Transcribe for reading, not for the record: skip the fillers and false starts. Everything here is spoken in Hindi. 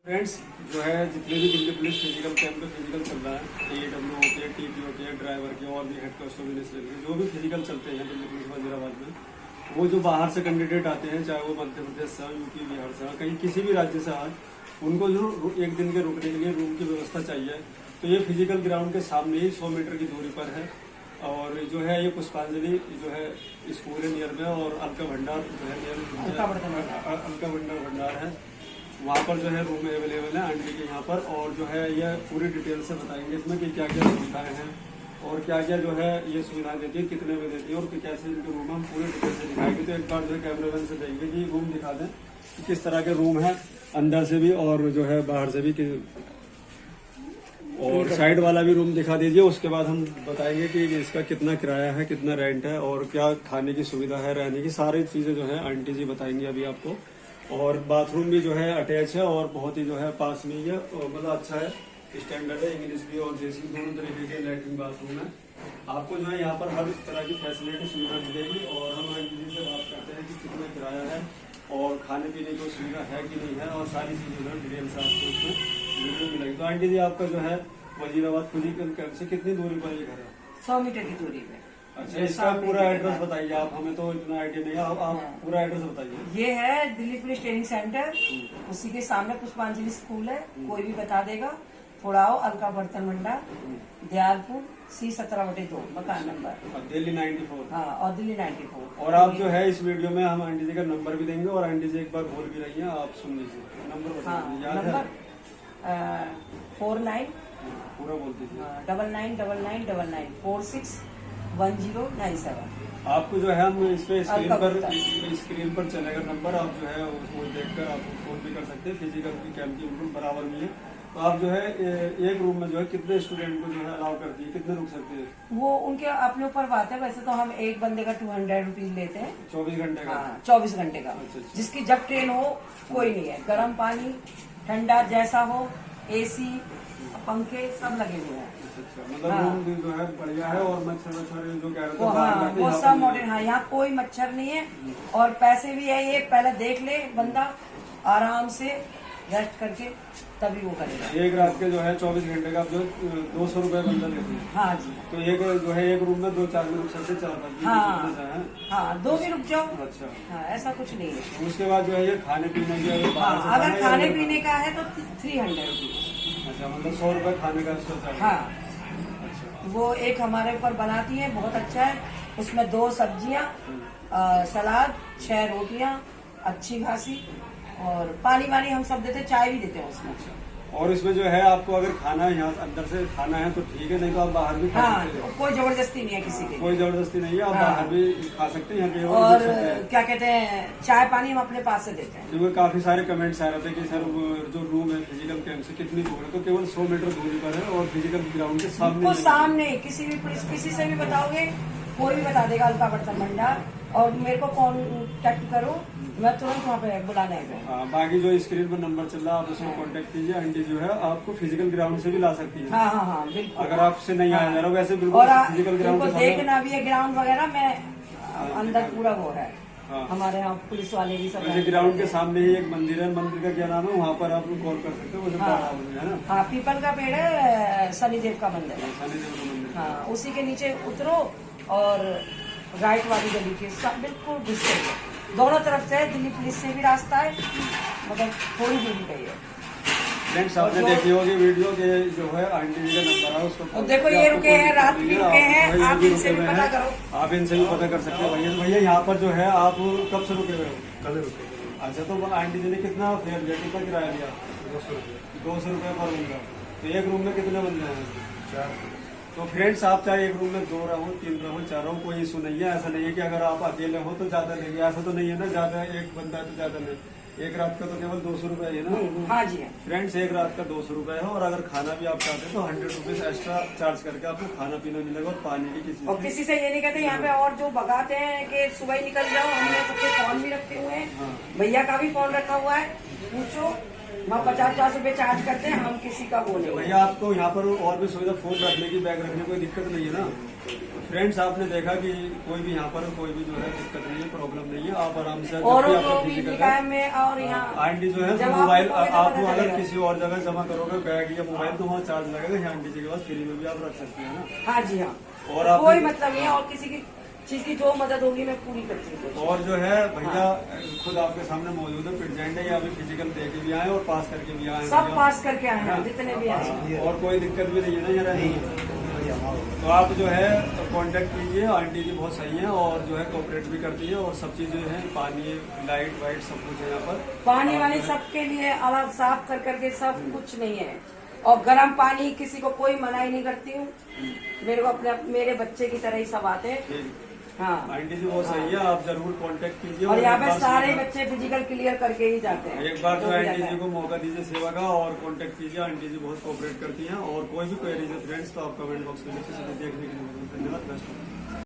फ्रेंड्स जो है जितने भी दिल्ली पुलिस फिजिकल कैंप पे फिजिकल चल रहा है AW होते हैं TP होते हैं ड्राइवर के और भी हेड कांस्टेबल जो भी फिजिकल चलते हैं दिल्ली पुलिस वजीराबाद में, वो जो बाहर से कैंडिडेट आते हैं चाहे वो मध्य प्रदेश से यूपी बिहार से कहीं किसी भी राज्य से आए, उनको जो एक दिन के रुकने के लिए रूम की व्यवस्था चाहिए। तो ये फिजिकल ग्राउंड के सामने ही 100 मीटर की दूरी पर है और जो है ये पुष्पांजलि जो है स्कूल है नियर में और अलका भंडार जो है नियर अलका भंडार है, वहाँ पर जो है रूम अवेलेबल है आंटी के यहाँ पर। और जो है ये पूरी डिटेल से बताएंगे इसमें कि क्या क्या सुविधाएं हैं और क्या क्या जो है ये सुविधाएं देती है, कितने में देती है और कैसे इनके रूम हम पूरी डिटेल से दिखाएंगे। तो एक बार जो है कैमरामैन से देंगे कि रूम दिखा दें कि किस तरह के रूम है अंदर से भी और जो है बाहर से भी, और साइड वाला भी रूम दिखा दीजिए। उसके बाद हम बताएंगे कि इसका कितना किराया है, कितना रेंट है और क्या खाने की सुविधा है, रहने की सारी चीजें जो है आंटी जी बताएंगी अभी आपको। और बाथरूम भी जो है अटैच है और बहुत ही जो है पास में ही है, मतलब अच्छा है, स्टैंडर्ड है, इंग्लिश भी और देसी दोनों तरीके के लैट्रिन बाथरूम है। आपको जो है यहाँ पर हर तरह की फैसिलिटी सुविधा मिलेगी। और हम आंटी जी से बात करते हैं कि कितना किराया है और खाने पीने की सुविधा है कि नहीं है और सारी चीजें जो है डिटेल से आपको इसमें वीडियो मिलेगी। तो आंटी जी आपका जो है वजीराबाद फिजिकल कैंप से कितनी दूरी पर ये घर है? 100 मीटर की दूरी पे। अच्छा, इसका पूरा एड्रेस बताइए आप, हमें तो इतना आइडिया नहीं है, आप पूरा एड्रेस बताइए। ये है दिल्ली पुलिस ट्रेनिंग सेंटर, उसी के सामने पुष्पांजलि स्कूल है, कोई भी बता देगा। थोड़ा आओ, अलका बर्तन मंडा, दयालपुर C17/2 मकान नंबर, दिल्ली 94। हाँ, और दिल्ली 94। और आप जो है इस वीडियो में हम आंटी जी का नंबर भी देंगे और आंटी जी एक बार बोल भी रही है, आप सुन लीजिए नंबर बता दीजिए। याद है? 49 पूरा बोल दीजिए। 999999 461097। आपको जो है हम इस पे स्क्रीन पर चलेगा नंबर, आप जो है उसको देखकर आप फोन भी कर सकते हैं। फिजिकल कैंप की बिल्कुल बराबर में है। तो आप जो है एक रूम में जो है कितने स्टूडेंट को जो है अलाउ करती है, कितने रुक सकते हैं? वो उनके अपने ऊपर बात है। वैसे तो हम एक बंदे का 200 रुपीज लेते हैं 24 घंटे का। हाँ, 24 घंटे का। अच्छा। जिसकी जब ट्रेन हो कोई नहीं है, गर्म पानी ठंडा जैसा हो, AC पंखे सब लगे हुए हैं। मतलब रूम भी जो है बढ़िया है और मच्छर जो कह रहे थे हाँ, वो सब मॉडर्न। हाँ, यहाँ कोई मच्छर नहीं है और पैसे भी है, ये पहले देख ले बंदा आराम से रेस्ट करके तभी वो करेगा। एक रात के जो है 24 घंटे का जो 200 रुपए बंदा लेते हैं। हाँ जी। तो एक जो है एक रूम में 2-4 भी रुक सकते, 4-5 हाँ, 2 भी रुक जाओ। अच्छा, हाँ, ऐसा कुछ नहीं है। उसके बाद जो है ये खाने पीने की हाँ, अगर खाने पीने का है तो 300 रुपीज। अच्छा, मतलब 100 रुपए खाने का एक्स्ट्रा। हाँ, वो एक हमारे ऊपर बनाती है, बहुत अच्छा है। उसमें 2 सब्जियां, सलाद, 6 रोटियां अच्छी खासी और पानी वानी हम सब देते, चाय भी देते हैं उसमें। और इसमें जो है आपको अगर खाना यहाँ अंदर से खाना है तो ठीक है, नहीं तो आप बाहर भी खा सकते हैं। कोई जबरदस्ती नहीं है किसी के, कोई जबरदस्ती नहीं है, आप बाहर भी खा सकते हैं यहाँ पे। और क्या कहते हैं, चाय पानी हम अपने पास से देते हैं। क्योंकि काफी सारे कमेंट्स आ रहे थे कि सर जो रूम है फिजिकल कैंप से कितनी दूर है, तो केवल 100 मीटर दूरी पर है और फिजिकल ग्राउंड के सामने किसी भी पुलिस किसी से भी बताओगे, कोई भी बता देगा अलका बर्तन भंडार। और मेरे को कॉन्टेक्ट करो, मैं तुरंत वहाँ पे बुलाने आएगा। बाकी जो स्क्रीन पर नंबर चल रहा है आप उसको कांटेक्ट कीजिए। आंटी जो है आपको फिजिकल ग्राउंड से भी ला सकती है। हाँ हाँ हाँ, बिल्कुल। अगर आपसे नहीं आया जा रहा वैसे बिल्कुल और फिजिकल ग्राउंड देखना भी है ग्राउंड वगैरह में, अंदर पूरा वो है। हमारे यहाँ पुलिस वाले भी सब ग्राउंड के सामने ही एक मंदिर है, मंदिर का क्या नाम है, वहाँ पर आप कॉल कर सकते हो, है ना? हाँ, पीपल का पेड़ है, शनिदेव का मंदिर है। शनिदेव का मंदिर। हाँ, उसी के नीचे उतरो और राइट वाली गली के सब बिल्कुल घुसते हैं। दोनों तरफ से दिल्ली पुलिस से भी रास्ता है, मतलब थोड़ी दूरी पे है। फ्रेंड्स, आपने देखी होगी वीडियो के जो है आंटी जी का नंबर है उसको देखो, ये रुके हैं, रात भी रुके हैं, आप इनसे भी पता करो। आप इनसे भी पता कर सकते हैं। भैया यहाँ पर जो है आप कब से रुके हुए हो? कल रुके। अच्छा, तो आंटी जी ने कितना फेयर लिया, कितना किराया लिया? 200 रुपये पर रूम का। तो एक रूम में कितने बंदे हैं? 4। तो फ्रेंड्स, आप चाहे एक रूम में 2 रहो, 3 रहो, 4 रहो, कोई इशू नहीं है। ऐसा नहीं है कि अगर आप अकेले हो तो ज्यादा लेंगे, ऐसा तो नहीं है ना। ज्यादा एक बंदा है तो ज्यादा नहीं। एक रात का तो केवल 200 रुपए है ना? हाँ जी। फ्रेंड्स, एक रात का 200 रुपए है और अगर खाना भी आप चाहते हैं तो 100 रुपीज एक्स्ट्रा चार्ज करके आपको खाना पीना मिलेगा और पानी की किसी से ये नहीं कहते यहाँ पे। और जो भगाते हैं कि सुबह ही निकल जाओ, हमने सबके फोन भी रखे हुए हैं, भैया का भी फोन रखा हुआ है, पूछो वहाँ 50-50 रुपए चार्ज करते हैं, हम किसी का वो नहीं। भैया आपको यहाँ पर और भी सुविधा, फोन रखने की, बैग रखने की कोई दिक्कत नहीं है ना फ्रेंड्स। आपने देखा कि कोई भी यहाँ पर कोई भी जो है दिक्कत नहीं है, प्रॉब्लम नहीं है, आप आराम से और भी निकाय में और यहाँ आंटी जो है जब मोबाइल आपको पता आपको अगर चलेगा। किसी और जगह जमा करोगे बैग या मोबाइल तो वहाँ चार्ज लगेगा, यहाँ आंटी जी के पास फ्री में भी आप रख सकते हैं ना। हाँ जी हाँ, और आप कोई मतलब नहीं है, और किसी की चीज की जो मदद होगी मैं पूरी करती हूँ। और जो है भैया खुद आपके सामने मौजूद है, प्रेजेंट है, या अभी फिजिकल दे के भी आए और पास करके भी आए सब भैया। पास करके आए हैं जितने भी आए हैं। और कोई दिक्कत भी नहीं है ना यार। तो आप जो है कांटेक्ट कीजिए, आंटी जी बहुत सही है और जो है कोऑपरेट भी करती है और सब चीजें हैं, पानी लाइट वाइट सब कुछ है यहाँ पर। पानी वानी सबके लिए अलग साफ कर करके सब कुछ नहीं है, और गर्म पानी किसी को कोई मनाही नहीं करती हूँ। मेरे को अपने मेरे बच्चे की तरह ही सब आते हैं। हाँ आंटी जी बहुत सही है, आप जरूर कांटेक्ट कीजिए। और यहाँ एक पे बार सारे बच्चे फिजिकल क्लियर करके ही जाते हैं। एक बार जो जो भी आंटी जाता जी है। को मौका दीजिए सेवा का और कांटेक्ट कीजिए, आंटी जी बहुत कोऑपरेट करती हैं। और कोई भी क्वेरीज है फ्रेंड्स तो आप कमेंट बॉक्स में नीचे से देखने के लिए धन्यवाद। बेस्ट।